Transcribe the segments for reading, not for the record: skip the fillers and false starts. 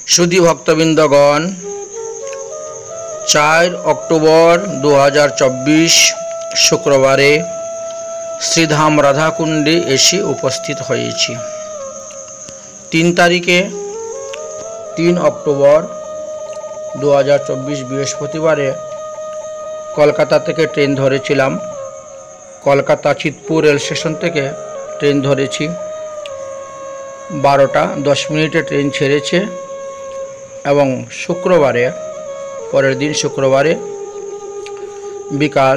সুধী ভক্তবৃন্দগণ, 4 October 2024 শুক্রবারে শ্রীধাম রাধাকুণ্ডে এসে উপস্থিত হয়েছি। 3 তারিখে 3 অক্টোবর 2024 বৃহস্পতিবারে কলকাতা থেকে ট্রেন ধরেছিলাম। কলকাতা চিতপুর রেল স্টেশন থেকে ট্রেন ধরেছি। 12টা 10 মিনিটে ট্রেন ছেড়েছে এবং শুক্রবারে, পরের দিন শুক্রবারে বিকাল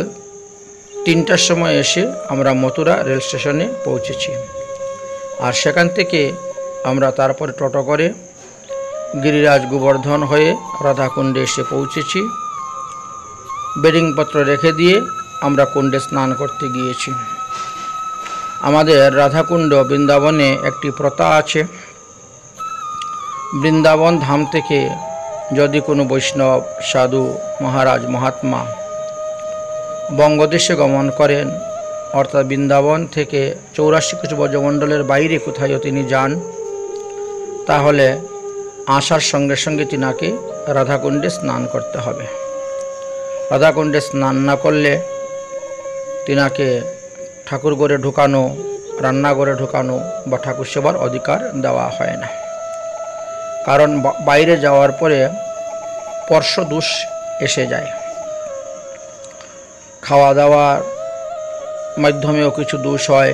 3টার সময় এসে আমরা মথুরা রেল স্টেশনে পৌঁছেছি। আর সেখান থেকে আমরা তারপরে টোটো করে গিরিরাজ গোবর্ধন হয়ে রাধাকুণ্ডে এসে পৌঁছেছি। বেডিংপত্র রেখে দিয়ে আমরা কুণ্ডে স্নান করতে গিয়েছি। আমাদের রাধাকুণ্ড বৃন্দাবনে একটি প্রথা আছে। বৃন্দাবন ধাম থেকে যদি কোনো বৈষ্ণব, সাধু, মহারাজ, মহাত্মা বঙ্গদেশে গমন করেন, অর্থাৎ বৃন্দাবন থেকে 84 কোটি ব্রজমণ্ডলের বাইরে কোথাও তিনি যান, তাহলে আসার সঙ্গে সঙ্গে তিনাকে রাধাকুণ্ডে স্নান করতে হবে। রাধাকুণ্ডে স্নান না করলে তিনাকে ঠাকুরঘরে ঢুকানো, রান্নাঘরে ঢুকানো বা ঠাকুর সেবার অধিকার দেওয়া হয় না। কারণ বাইরে যাওয়ার পরে স্পর্শদোষ এসে যায়। খাওয়া দাওয়ার মাধ্যমেও কিছু দোষ হয়,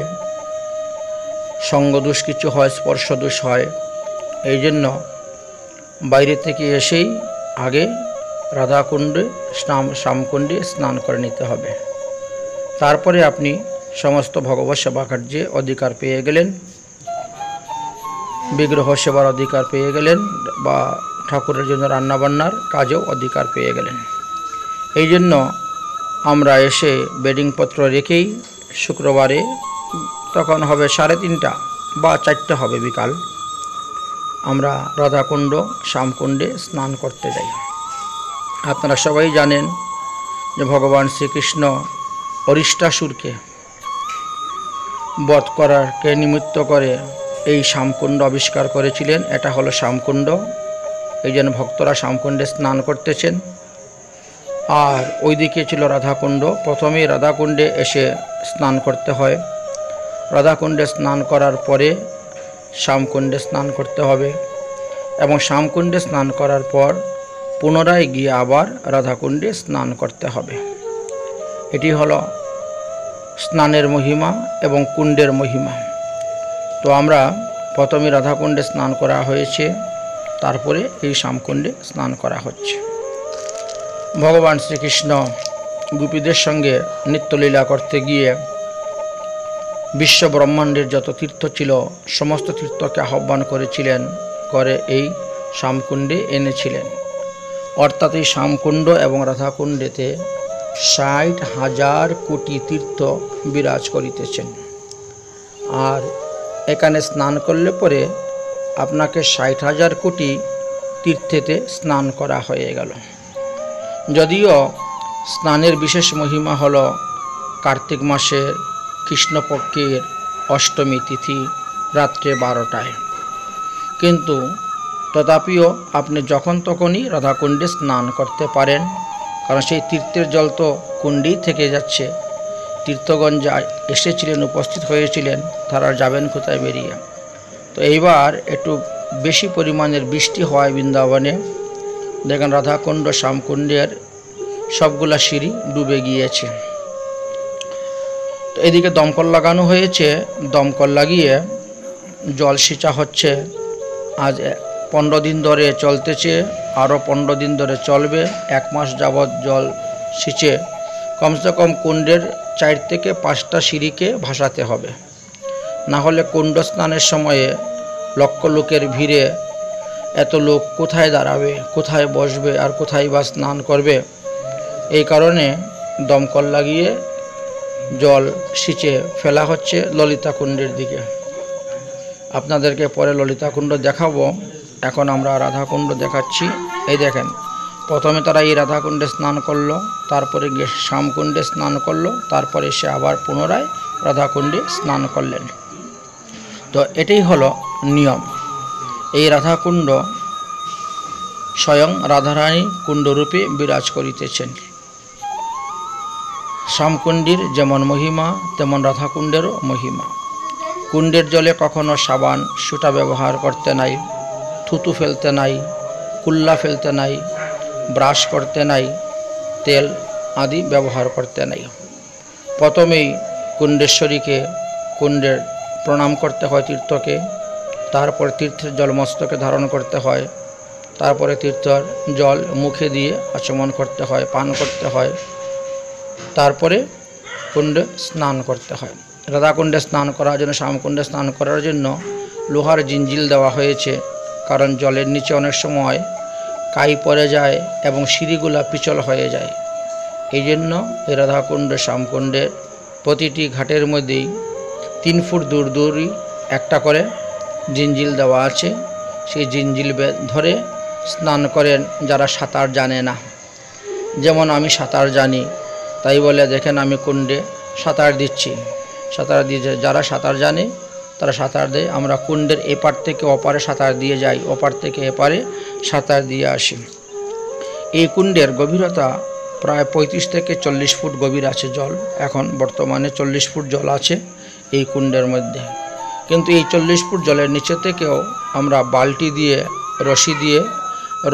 সঙ্গদোষ কিছু হয়, স্পর্শদোষ হয়। এই জন্য বাইরে থেকে এসেই আগে রাধাকুণ্ডে শ্যামকুণ্ডে স্নান করে নিতে হবে। তারপরে আপনি সমস্ত ভগবত সেবা কার্যে অধিকার পেয়ে গেলেন, বিগ্রহ সেবার অধিকার পেয়ে গেলেন বা ঠাকুরের জন্য রান্নাবান্নার কাজেও অধিকার পেয়ে গেলেন। এই জন্য আমরা এসে বেডিংপত্র রেখেই শুক্রবারে, তখন হবে 3:30 বা 4টে হবে বিকাল, আমরা রাধাকুণ্ড শ্যামকুণ্ডে স্নান করতে যাই। আপনারা সবাই জানেন যে ভগবান শ্রীকৃষ্ণ অরিষ্টাসুরকে বধ করারকে নিমিত্ত করে এই শ্যামকুণ্ড আবিষ্কার করেছিলেন। এটা হলো শ্যামকুণ্ড। এই জন্য ভক্তরা শ্যামকুণ্ডে স্নান করতেছেন। আর ওইদিকে ছিল রাধাকুণ্ড। প্রথমেই রাধাকুণ্ডে এসে স্নান করতে হয়। রাধাকুণ্ডে স্নান করার পরে শ্যামকুণ্ডে স্নান করতে হবে এবং শ্যামকুণ্ডে স্নান করার পর পুনরায় গিয়ে আবার রাধাকুণ্ডে স্নান করতে হবে। এটি হলো স্নানের মহিমা এবং কুণ্ডের মহিমা। তো আমরা প্রথমে রাধাকুণ্ডে স্নান করা হয়েছে, তারপরে এই শ্যামকুণ্ডে স্নান করা হচ্ছে। ভগবান শ্রীকৃষ্ণ গোপীদের সঙ্গে নিত্যলীলা করতে গিয়ে বিশ্ব ব্রহ্মাণ্ডের যত তীর্থ ছিল সমস্ত তীর্থকে আহ্বান করেছিলেন, করে এই শ্যামকুণ্ডে এনেছিলেন। অর্থাৎ এই শ্যামকুণ্ড এবং রাধাকুণ্ডেতে 60,000 কোটি তীর্থ বিরাজ করিতেছেন। আর এখানে স্নান করলে পরে আপনাকে 60,000 কোটি তীর্থেতে স্নান করা হয়ে গেল। যদিও স্নানের বিশেষ মহিমা হলো কার্তিক মাসের কৃষ্ণপক্ষের অষ্টমী তিথি রাত্রে 12টায়, কিন্তু তথাপিও আপনি যখন তখনই রাধাকুণ্ডে স্নান করতে পারেন। কারণ সেই তীর্থের জল তো কুণ্ডেই থেকে যাচ্ছে। তীর্থগণ যা এসেছিলেন, উপস্থিত হয়েছিলেন, তারা যাবেন কোথায় বেরিয়ে। তো এইবার একটু বেশি পরিমাণের বৃষ্টি হওয়ায় বৃন্দাবনে দেখেন রাধাকুণ্ড শ্যামকুণ্ডের সবগুলা সিঁড়ি ডুবে গিয়েছে। তো এদিকে দমকল লাগানো হয়েছে, দমকল লাগিয়ে জল সিঁচা হচ্ছে। আজ 15 দিন ধরে চলতেছে, আরও 15 দিন ধরে চলবে। 1 মাস যাবৎ জল সিঁচে কমসে কম কুণ্ডের 4 থেকে 5টা সিঁড়িকে ভাসাতে হবে। না হলে কুণ্ড স্নানের সময়ে লক্ষ লোকের ভিড়ে এত লোক কোথায় দাঁড়াবে, কোথায় বসবে আর কোথায় বা স্নান করবে। এই কারণে দমকল লাগিয়ে জল সিঁচে ফেলা হচ্ছে ললিতা কুণ্ডের দিকে। আপনাদেরকে পরে ললিতা কুণ্ড দেখাবো, এখন আমরা রাধাকুণ্ড দেখাচ্ছি। এই দেখেন, প্রথমে তারা এই রাধাকুণ্ডে স্নান করলো, তারপরে গিয়ে শ্যামকুণ্ডে স্নান করলো, তারপরে সে আবার পুনরায় রাধাকুণ্ডে স্নান করলেন। তো এটাই হলো নিয়ম। এই রাধাকুণ্ড স্বয়ং রাধারানী কুণ্ডরূপে বিরাজ করিতেছেন। শ্যামকুণ্ডীর যেমন মহিমা তেমন রাধাকুণ্ডেরও মহিমা। কুণ্ডের জলে কখনো সাবান সুতা ব্যবহার করতে নাই, থুতু ফেলতে নাই, কুল্লা ফেলতে নাই, ব্রাশ করতে নাই, তেল আদি ব্যবহার করতে নাই। প্রথমেই কুণ্ডেশ্বরীকে কুণ্ডের প্রণাম করতে হয় তীর্থকে, তারপর তীর্থের জল মস্তকে ধারণ করতে হয়, তারপরে তীর্থের জল মুখে দিয়ে আচমন করতে হয়, পান করতে হয়, তারপরে কুণ্ডে স্নান করতে হয়। রাধাকুণ্ডে স্নান করার জন্য, শ্যামকুণ্ডে স্নান করার জন্য লোহার জিঞ্জিল দেওয়া হয়েছে, কারণ জলের নিচে অনেক সময় কাই পড়ে যায় এবং সিঁড়িগুলা পিছল হয়ে যায়। এই জন্য এই রাধাকুণ্ড শ্যামকুণ্ডের প্রতিটি ঘাটের মধ্যেই 3 ফুট দূর দূরই একটা করে জিঞ্জিল দেওয়া আছে। সেই জিঞ্জিল ধরে স্নান করেন যারা সাঁতার জানে না। যেমন আমি সাঁতার জানি, তাই বলে দেখেন আমি কুণ্ডে সাঁতার দিচ্ছি, সাঁতার দিয়ে যারা সাঁতার জানে তারা সাঁতার দেয়। আমরা কুণ্ডের এপার থেকে ওপারে সাঁতার দিয়ে যাই, ওপার থেকে এপারে সাঁতার দিয়ে আসি। এই কুণ্ডের গভীরতা প্রায় 35 থেকে 40 ফুট গভীর আছে জল। এখন বর্তমানে 40 ফুট জল আছে এই কুণ্ডের মধ্যে। কিন্তু এই 40 ফুট জলের নিচে থেকেও আমরা বালতি দিয়ে রশি দিয়ে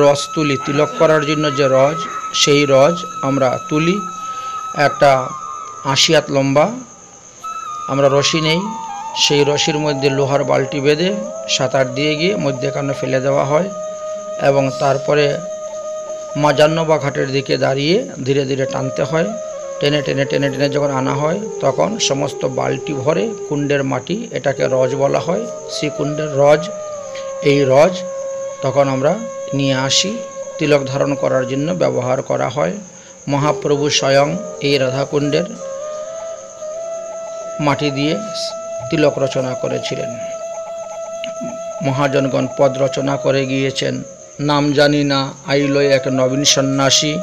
রস তুলি, তিলক করার জন্য যে রজ, সেই রজ আমরা তুলি। একটা 80 হাত লম্বা আমরা রশি নেই, সেই রশির মধ্যে লোহার বালতি বেঁধে সাঁতার দিয়ে গিয়ে মধ্যেখানে ফেলে দেওয়া হয় এবং তারপরে মাজান্ন বা ঘাটের দিকে দাঁড়িয়ে ধীরে ধীরে টানতে হয়। টেনে টেনে টেনে টেনে যখন আনা হয় তখন সমস্ত বালতি ভরে কুণ্ডের মাটি, এটাকে রজ বলা হয়, সেই কুণ্ডের রজ। এই রজ তখন আমরা নিয়ে আসি, তিলক ধারণ করার জন্য ব্যবহার করা হয়। মহাপ্রভু স্বয়ং এই রাধাকুণ্ডের মাটি দিয়ে তিলক রচনা করেছিলেন। মহাজনগণ পদ রচনা করে গিয়েছেন। নাম জানি না আইল এক নবীন সন্ন্যাসী,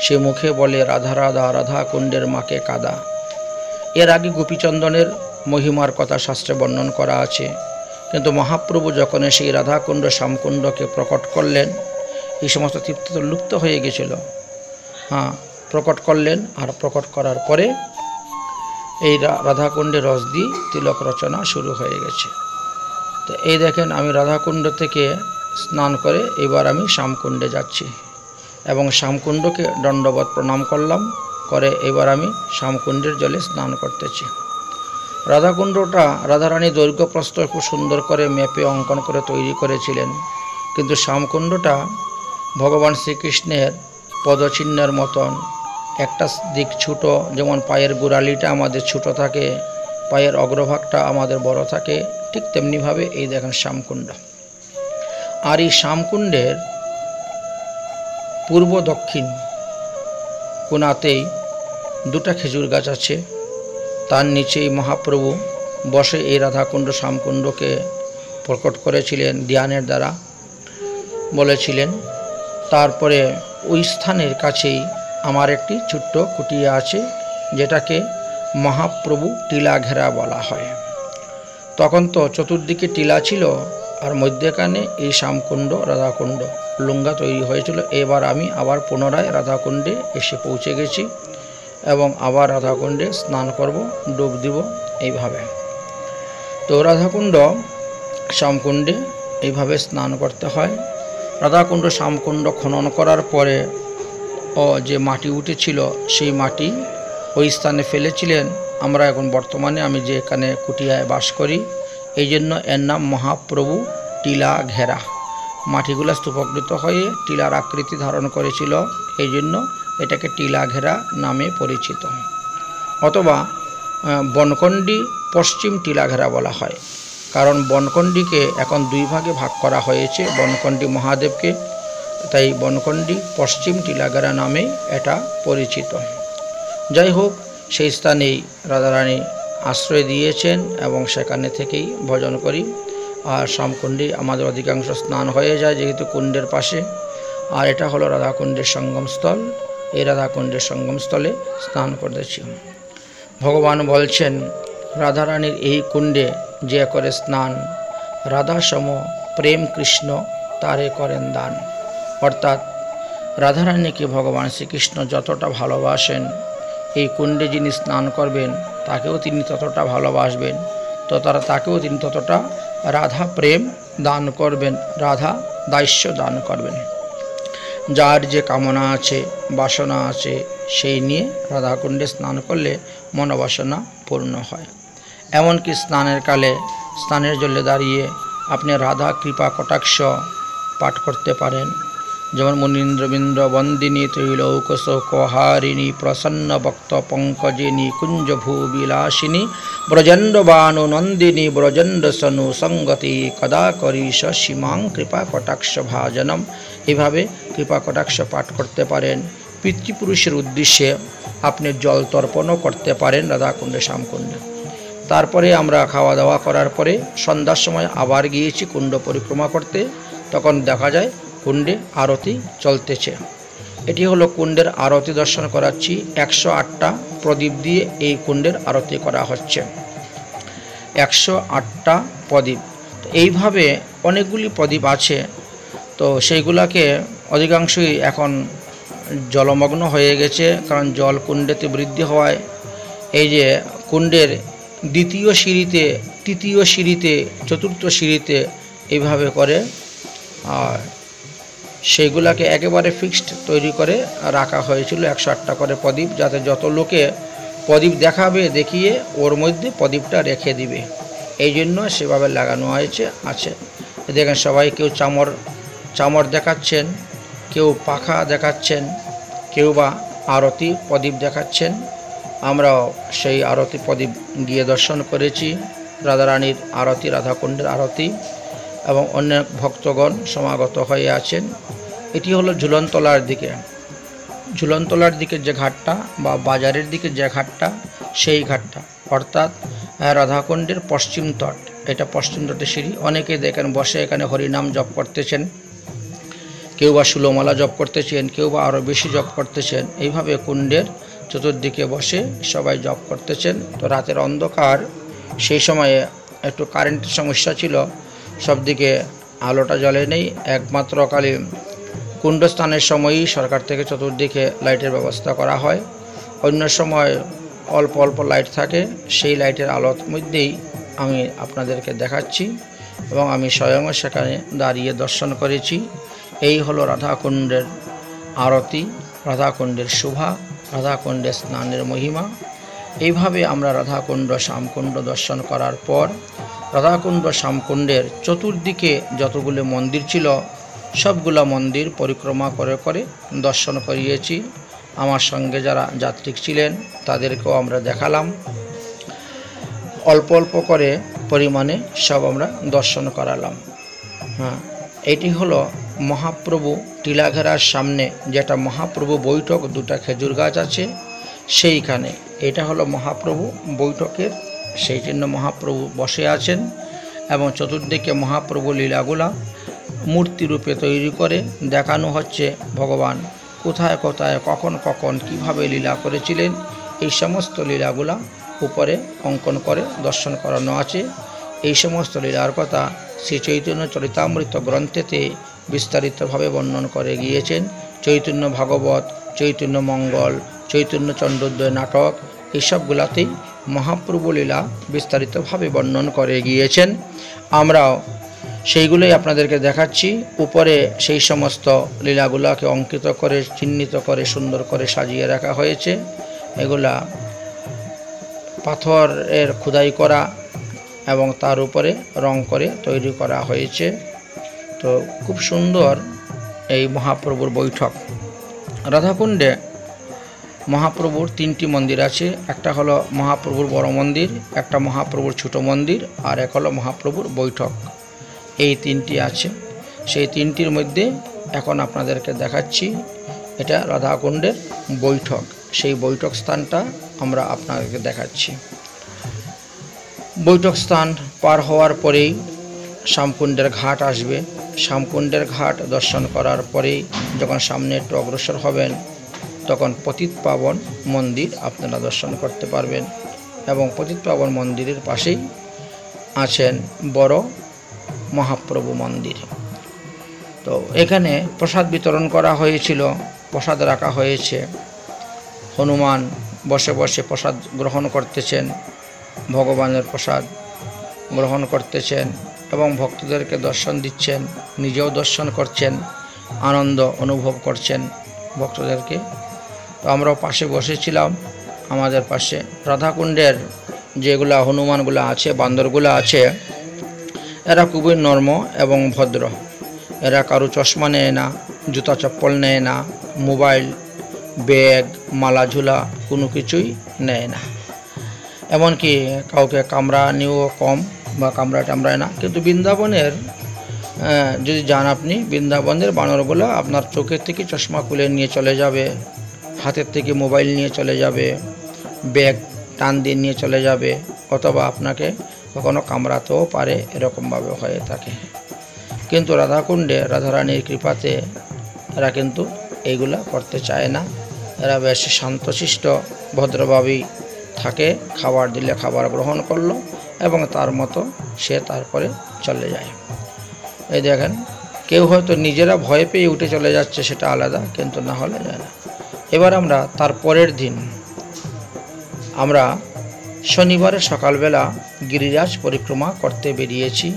সে মুখে বলে রাধা রাধা রাধা কুণ্ডের মাকে কাদা। এর আগে গোপীচন্দনের মহিমার কথা শাস্ত্রে বর্ণন করা আছে, কিন্তু মহাপ্রভু যখন সেই রাধাকুণ্ড শ্যামকুণ্ডকে প্রকট করলেন, এই সমস্ত তৃপ্ত তো লুপ্ত হয়ে গেছিল। প্রকট করলেন, আর প্রকট করার পরে এই রাধাকুণ্ডে রস দিয়ে তিলক রচনা শুরু হয়ে গেছে। তো এই দেখেন আমি রাধাকুণ্ড থেকে স্নান করে এবার আমি শ্যামকুণ্ডে যাচ্ছি এবং শ্যামকুণ্ডকে দণ্ডবত প্রণাম করলাম, করে এবার আমি শ্যামকুণ্ডের জলে স্নান করতেছি। রাধাকুণ্ডটা রাধারানী দৈর্ঘ্য প্রস্থ খুব সুন্দর করে ম্যাপে অঙ্কন করে তৈরি করেছিলেন, কিন্তু শ্যামকুণ্ডটা ভগবান শ্রীকৃষ্ণের পদচিহ্নের মতন, একটা দিক ছোটো, যেমন পায়ের গোড়ালিটা আমাদের ছোটো থাকে, পায়ের অগ্রভাগটা আমাদের বড় থাকে, ঠিক তেমনিভাবে এই দেখেন শ্যামকুণ্ড। আর এই শ্যামকুণ্ডের পূর্ব দক্ষিণ কোণাতেই 2টা খেজুর গাছ আছে, তার নিচেই মহাপ্রভু বসে এই রাধাকুণ্ড শ্যামকুণ্ডকে প্রকট করেছিলেন, ধ্যানের দ্বারা বলেছিলেন। তারপরে ওই স্থানের কাছেই আমার একটি ছোট্ট কুটিয়া আছে, যেটাকে মহাপ্রভু টিলা ঘেরা বলা হয়। তখন তো চতুর্দিকে টিলা ছিল, আর মধ্যেখানে এই শ্যামকুণ্ড রাধাকুণ্ড লুঙ্গা তৈরি হয়েছিল। এবার আমি আবার পুনরায় রাধাকুণ্ডে এসে পৌঁছে গেছি এবং আবার রাধাকুণ্ডে স্নান করব, ডুব দিব এইভাবে। তো রাধাকুণ্ড শ্যামকুণ্ডে এইভাবে স্নান করতে হয়। রাধাকুণ্ড শ্যামকুণ্ড খনন করার পরে যে মাটি উঠেছিল সেই মাটি ওই স্থানে ফেলেছিলেন। আমরা এখন বর্তমানে আমি যে এখানে কুটিয়ায় বাস করি, এই জন্য এর নাম মহাপ্রভু টিলা ঘেরা। মাটিগুলো স্তূপকৃত হয়ে টিলার আকৃতি ধারণ করেছিল, এই জন্য এটাকে টিলা ঘেরা নামে পরিচিত। অথবা বনকন্ডি পশ্চিম টিলা ঘেরা বলা হয়, কারণ বনকন্ডিকে এখন 2 ভাগে ভাগ করা হয়েছে, বনকন্ডি মহাদেবকে, তাই বনকন্ডি পশ্চিম টিলাঘেরা নামে এটা পরিচিত। যাই হোক, সেই স্থানেই রাধারানী আশ্রয় দিয়েছেন এবং সেখানে থেকেই ভজন করি। আর শ্যামকুণ্ডে আমাদের অধিকাংশ স্নান হয়ে যায়, যেহেতু কুণ্ডের পাশে। আর এটা হলো রাধাকুণ্ডের সঙ্গমস্থল। এই রাধাকুণ্ডের সঙ্গমস্থলে স্নান করতেছি। ভগবান বলছেন, রাধারানীর এই কুণ্ডে যে করে স্নান, রাধা সম প্রেম কৃষ্ণ তারে করেন দান। অর্থাৎ রাধারানীকে ভগবান শ্রীকৃষ্ণ যতটা ভালোবাসেন, এই কুণ্ডে যিনি স্নান করবেন তাকেও তিনি ততটা ভালোবাসবেন, তো তাকেও তিনি ততটা রাধা প্রেম দান করবেন, রাধা দাস্য দান করবেন। যার যে কামনা আছে, বাসনা আছে, সেই নিয়ে রাধাকুণ্ডে স্নান করলে মনোবাসনা পূর্ণ হয়। এমনকি স্নানের কালে স্নানের জলে দাঁড়িয়ে আপনি রাধা কৃপা কটাক্ষ পাঠ করতে পারেন। যেমন মুনীন্দ্রবিন্দ্র বন্দিনী ত্রৈলোকশোকহারিণী প্রসন্ন ভক্ত পঙ্কজিনী কুঞ্জভূবিলাসিনী ব্রজেন্দ্রবানু নন্দিনী ব্রজেন্দ্রসনু সঙ্গতি কদা করিস সীমাং কৃপা কটাক্ষ ভাজনম। এভাবে কৃপা কটাক্ষ পাঠ করতে পারেন। পিতৃপুরুষের উদ্দেশ্যে আপনি জল তর্পণও করতে পারেন রাধাকুণ্ডে, শ্যামকুণ্ডে। তারপরে আমরা খাওয়া দাওয়া করার পরে সন্ধ্যার সময় আবার গিয়েছি কুণ্ড পরিক্রমা করতে। তখন দেখা যায় কুণ্ডে আরতি চলতেছে। এটি হলো কুণ্ডের আরতি দর্শন করাচ্ছি। 108টা প্রদীপ দিয়ে এই কুণ্ডের আরতি করা হচ্ছে, 108টা প্রদীপ। তো এইভাবে অনেকগুলি প্রদীপ আছে, তো সেইগুলাকে অধিকাংশই এখন জলমগ্ন হয়ে গেছে, কারণ জল কুণ্ডেতে বৃদ্ধি হওয়ায় এই যে কুণ্ডের দ্বিতীয় সিঁড়িতে, তৃতীয় সিঁড়িতে, চতুর্থ সিঁড়িতে এইভাবে করে আর সেইগুলাকে একেবারে ফিক্সড তৈরি করে রাখা হয়েছিল 108টা করে প্রদীপ, যাতে যত লোকে প্রদীপ দেখাবে দেখিয়ে ওর মধ্যে প্রদীপটা রেখে দিবে, এই জন্য সেভাবে লাগানো আছে। দেখেন সবাই কেউ চামর দেখাচ্ছেন, কেউ পাখা দেখাচ্ছেন, কেউ বা আরতি প্রদীপ দেখাচ্ছেন। আমরাও সেই আরতি প্রদীপ গিয়ে দর্শন করেছি, রাধারানীর আরতি, রাধাকুণ্ডের আরতি, এবং অনেক ভক্তগণ সমাগত হয়ে আছেন। এটি হলো ঝুলনতলার দিকে, ঝুলনতলার দিকে যে ঘাটটা বা বাজারের দিকে যে ঘাটটা, সেই ঘাটটা অর্থাৎ রাধাকুণ্ডের পশ্চিম তট। এটা পশ্চিম তটের সিঁড়ি। অনেকে দেখেন বসে এখানে হরিনাম জপ করতেছেন, কেউ বা ষোলমালা জপ করতেছেন, কেউ বা আরও বেশি জপ করতেছেন। এইভাবে কুণ্ডের চতুর্দিকে বসে সবাই জপ করতেছেন। তো রাতের অন্ধকার, সেই সময়ে একটু কারেন্টের সমস্যা ছিল, সব দিকে আলোটা জ্বলে নেই। একমাত্র কালী কুণ্ডস্থানের সময়ই সরকার থেকে চতুর্দিকে লাইটের ব্যবস্থা করা হয়। অন্য সময় অল্প অল্প লাইট থাকে, সেই লাইটের আলোর মধ্যেই আমি আপনাদেরকে দেখাচ্ছি এবং আমি স্বয়ং সেখানে দাঁড়িয়ে দর্শন করেছি। এই হলো রাধাকুণ্ডের আরতি, রাধাকুণ্ডের শোভা, রাধাকুণ্ডের স্নানের মহিমা। এইভাবে আমরা রাধাকুণ্ড শ্যামকুণ্ড দর্শন করার পর রাধাকুণ্ড শ্যামকুণ্ডের চতুর্দিকে যতগুলো মন্দির ছিল সবগুলো মন্দির পরিক্রমা করে করে দর্শন করিয়েছি। আমার সঙ্গে যারা যাত্রী ছিলেন তাদেরকেও আমরা দেখালাম। অল্প অল্প করে পরিমাণে সব আমরা দর্শন করালাম। এটি হলো মহাপ্রভু টিলাঘেরার সামনে যেটা মহাপ্রভু বৈঠক, দুটা খেজুর গাছ আছে সেইখানে। এটা হলো মহাপ্রভু বৈঠকের, সেই জন্য মহাপ্রভু বসে আছেন এবং চতুর্দিকে মহাপ্রভু লীলাগুলা মূর্তি রূপে তৈরি করে দেখানো হচ্ছে। ভগবান কোথায় কোথায় কখন কখন কিভাবে লীলা করেছিলেন এই সমস্ত লীলাগুলা উপরে অঙ্কন করে দর্শন করানো আছে। এই সমস্ত লীলার কথা শ্রী চৈতন্য চরিতামৃত গ্রন্থেতে বিস্তারিতভাবে বর্ণন করে গিয়েছেন। চৈতন্য ভাগবত, চৈতন্য মঙ্গল, চৈতন্য চন্দ্রোদয় নাটক, এইসবগুলাতেই মহাপ্রভু লীলা বিস্তারিতভাবে বর্ণন করে গিয়েছেন। আমরাও সেইগুলোই আপনাদেরকে দেখাচ্ছি। উপরে সেই সমস্ত লীলাগুলাকে অঙ্কিত করে, চিহ্নিত করে, সুন্দর করে সাজিয়ে রাখা হয়েছে। এগুলা পাথরের খোদাই করা এবং তার উপরে রং করে তৈরি করা হয়েছে। তো খুব সুন্দর এই মহাপ্রভুর বৈঠক। রাধাকুণ্ডে মহাপ্রভুর তিনটি মন্দির আছে। একটা হলো মহাপ্রভুর বড় মন্দির, একটা মহাপ্রভুর ছোট মন্দির, আর এক হলো মহাপ্রভুর বৈঠক। এই তিনটি আছে। সেই তিনটির মধ্যে এখন আপনাদেরকে দেখাচ্ছি এটা রাধাকুণ্ডের বৈঠক। সেই বৈঠক স্থানটা আমরা আপনাদেরকে দেখাচ্ছি। বৈঠক স্থান পার হওয়ার পরেই শ্যামকুণ্ডের ঘাট আসবে। শ্যামকুণ্ডের ঘাট দর্শন করার পরেই যখন সামনে একটু অগ্রসর হবেন তখন পতিতপাবন মন্দির আপনারা দর্শন করতে পারবেন এবং পতিতপাবন মন্দিরের পাশেই আছেন বড় মহাপ্রভু মন্দির। তো তো এখানে প্রসাদ বিতরণ করা হয়েছিল, প্রসাদ রাখা হয়েছে। হনুমান বসে বসে প্রসাদ গ্রহণ করতেছেন, ভগবানের প্রসাদ গ্রহণ করতেছেন এবং ভক্তদেরকে দর্শন দিচ্ছেন, নিজেও দর্শন করছেন, আনন্দ অনুভব করছেন ভক্তদেরকে। তো আমরাও পাশে বসেছিলাম, আমাদের পাশে রাধাকুণ্ডের যেগুলা হনুমানগুলো আছে, বান্দরগুলো আছে, এরা খুবই নর্ম এবং ভদ্র। এরা কারো চশমা নেয় না, জুতা চপ্পল নেয় না, মোবাইল, ব্যাগ, মালা ঝুলা কোনো কিছুই নেয় না। এমনকি কাউকে কামড়া নিয়েও কম বা কামড়া টামড়ায় না। কিন্তু বৃন্দাবনের যদি যান আপনি, বৃন্দাবনের বানরগুলো আপনার চোখের থেকে চশমা খুলে নিয়ে চলে যাবে, হাতের থেকে মোবাইল নিয়ে চলে যাবে, ব্যাগ টান দিয়ে নিয়ে চলে যাবে, অথবা আপনাকে কখনো কামড়াতেও পারে, এরকমভাবে হয়ে থাকে। কিন্তু রাধাকুণ্ডে রাধারানীর কৃপাতে এরা কিন্তু এইগুলা করতে চায় না। এরা বেশ শান্তশিষ্ট ভদ্রভাবেই থাকে। খাবার দিলে খাবার গ্রহণ করলো এবং তার মতো সে তারপরে চলে যায়। এই দেখেন, কেউ হয়তো নিজেরা ভয় পেয়ে উঠে চলে যাচ্ছে, সেটা আলাদা, কিন্তু না হলে যায় না। এবার আমরা তার পরের দিন আমরা শনিবারে সকালবেলা গিরিরাজ পরিক্রমা করতে বেরিয়েছি।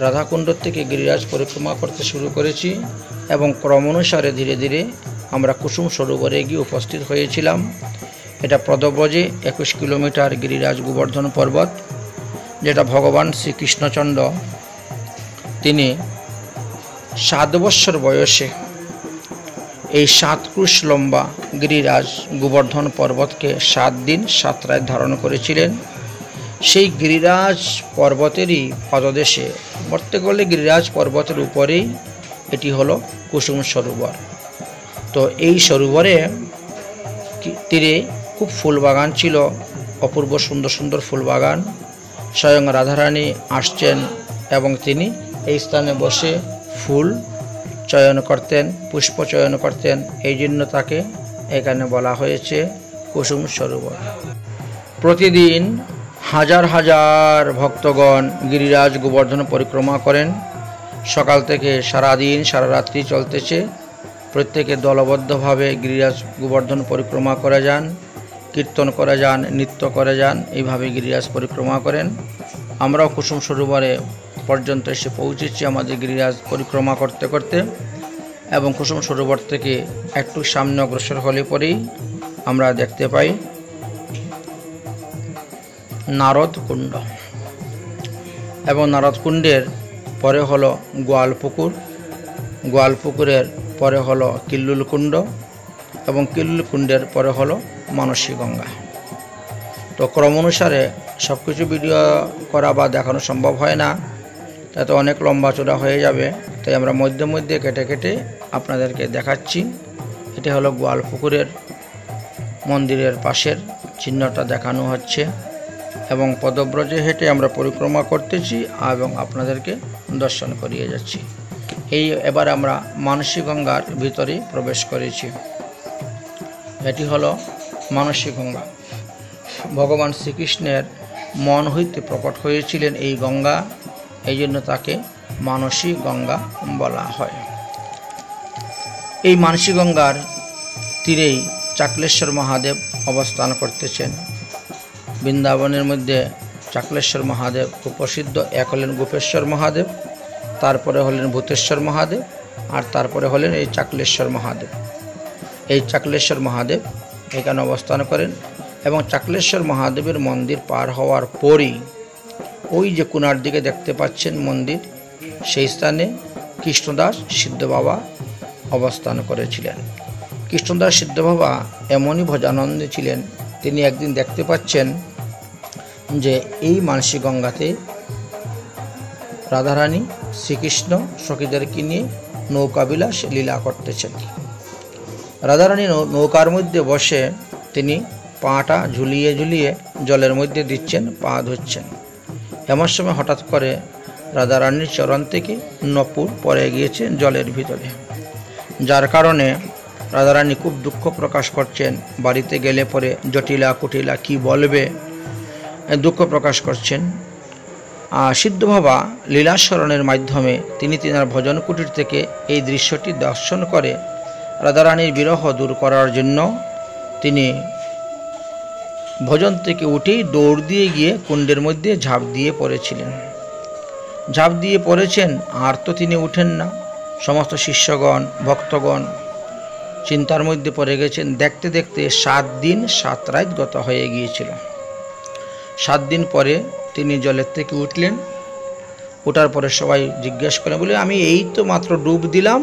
রাধাকুণ্ড থেকে গিরিরাজ পরিক্রমা করতে শুরু করেছি এবং ক্রমানুসারে ধীরে ধীরে আমরা কুসুম সরোবরে গিয়ে উপস্থিত হয়েছিলাম। এটা পদব্রজে 21 কিলোমিটার গিরিরাজ গোবর্ধন পর্বত, যেটা ভগবান শ্রীকৃষ্ণচন্দ্র তিনি 7 বৎসর বয়সে এই 7 ক্রুশ লম্বা গিরিরাজ গোবর্ধন পর্বতকে 7 দিন 7 রাত ধারণ করেছিলেন। সেই গিরিরাজ পর্বতেরই পদদেশে, বলতে গেলে গিরিরাজ পর্বতের উপরেই এটি হলো কুসুম সরোবর। তো এই সরোবরে তীরে খুব ফুল বাগান ছিল, অপূর্ব সুন্দর সুন্দর ফুল বাগান। স্বয়ং রাধারানী আসছেন এবং তিনি এই স্থানে বসে ফুল চয়ন করতেন, পুষ্প চয়ন করতেন। এই জন্য তাকে এখানে বলা হয়েছে কুসুম সরোবর। প্রতিদিন হাজার হাজার ভক্তগণ গিরিরাজ গোবর্ধন পরিক্রমা করেন। সকাল থেকে সারাদিন সারা রাত্রি চলতেছে। প্রত্যেকে দলবদ্ধভাবে গিরিরাজ গোবর্ধন পরিক্রমা করে যান, কীর্তন করে যান, নৃত্য করে যান, এইভাবে গিরিরাজ পরিক্রমা করেন। আমরাও কুসুম সরোবরে পর্যন্ত এসে পৌঁছেছি আমাদের গিরিরাজ পরিক্রমা করতে করতে, এবং কুসুম সরোবর থেকে একটু সামনে অগ্রসর হলে পরেই আমরা দেখতে পাই নারদ কুণ্ড, এবং নারদ কুণ্ডের পরে হলো গোয়ালপুকুর, গোয়ালপুকুরের পরে হলো কিল্লুল কুণ্ড, এবং কিল্লুল কুণ্ডের পরে হলো মানসী গঙ্গা। তো ক্রমানুসারে সব কিছু ভিডিও করা বা দেখানো সম্ভব হয় না, তাতে অনেক লম্বা চড়া হয়ে যাবে। তাই আমরা মধ্যে মধ্যে কেটে কেটে আপনাদেরকে দেখাচ্ছি। এটা হলো গোয়ালপুকুরের মন্দিরের পাশের চিহ্নটা দেখানো হচ্ছে, এবং পদব্রজে হেঁটে আমরা পরিক্রমা করতেছি এবং আপনাদেরকে দর্শন করিয়ে যাচ্ছি। এবার আমরা মানসী গঙ্গার ভিতরে প্রবেশ করেছি। এটি হলো মানসী গঙ্গা। ভগবান শ্রীকৃষ্ণের মন হইতে প্রকট হয়েছিলেন এই গঙ্গা, এই জন্য তাকে মানসী গঙ্গা বলা হয়। এই মানসী গঙ্গার তীরেই চাকলেশ্বর মহাদেব অবস্থান করতেছেন। বৃন্দাবনের মধ্যে চাকলেশ্বর মহাদেব খুব প্রসিদ্ধ। এক হলেন গোপেশ্বর মহাদেব, তারপরে হলেন ভূতেশ্বর মহাদেব, আর তারপরে হলেন এই চাকলেশ্বর মহাদেব। এই চাকলেশ্বর মহাদেব এখানে অবস্থান করেন, এবং চাকলেশ্বর মহাদেবের মন্দির পার হওয়ার পরই ওই যে কোণার দিকে দেখতে পাচ্ছেন মন্দির, সেই স্থানে কৃষ্ণদাস সিদ্ধ বাবা অবস্থান করেছিলেন। কৃষ্ণদাস সিদ্ধ বাবা এমনই ভজানন্দে ছিলেন, তিনি একদিন দেখতে পাচ্ছেন যে এই মানসী গঙ্গাতে রাধারানী শ্রীকৃষ্ণ সখীদেরকে নিয়ে নৌকাবিলাস লীলা করতেছেন। রাধারানী নৌকার মধ্যে বসে তিনি পাটা ঝুলিয়ে ঝুলিয়ে জলের মধ্যে দিচ্ছেন, পা ধুচ্ছেন। এমন সময় হঠাৎ করে রাধারানীর চরণ থেকে নপুর পড়ে গিয়েছে জলের ভিতরে, যার কারণে রাধারানী খুব দুঃখ প্রকাশ করছেন। বাড়িতে গেলে পরে জটিলা কুটিলা কি বলবে, দুঃখ প্রকাশ করছেন। সিদ্ধবাবা লীলাস্মরণের মাধ্যমে তিনি তিনার ভজন কুটির থেকে এই দৃশ্যটি দর্শন করে রাধারানীর বিরহ দূর করার জন্য তিনি ভজন থেকে উঠেই দৌড় দিয়ে গিয়ে কুণ্ডের মধ্যে ঝাঁপ দিয়ে পড়েছিলেন। ঝাঁপ দিয়ে পড়েছেন, আর তো তিনি উঠেন না। সমস্ত শিষ্যগণ ভক্তগণ চিন্তার মধ্যে পড়ে গেছেন। দেখতে দেখতে 7 দিন 7 রাত গত হয়ে গিয়েছিল। 7 দিন পরে তিনি জলের থেকে উঠলেন। ওঠার পরে সবাই জিজ্ঞেস করেন, বলে আমি এই তো মাত্র ডুব দিলাম,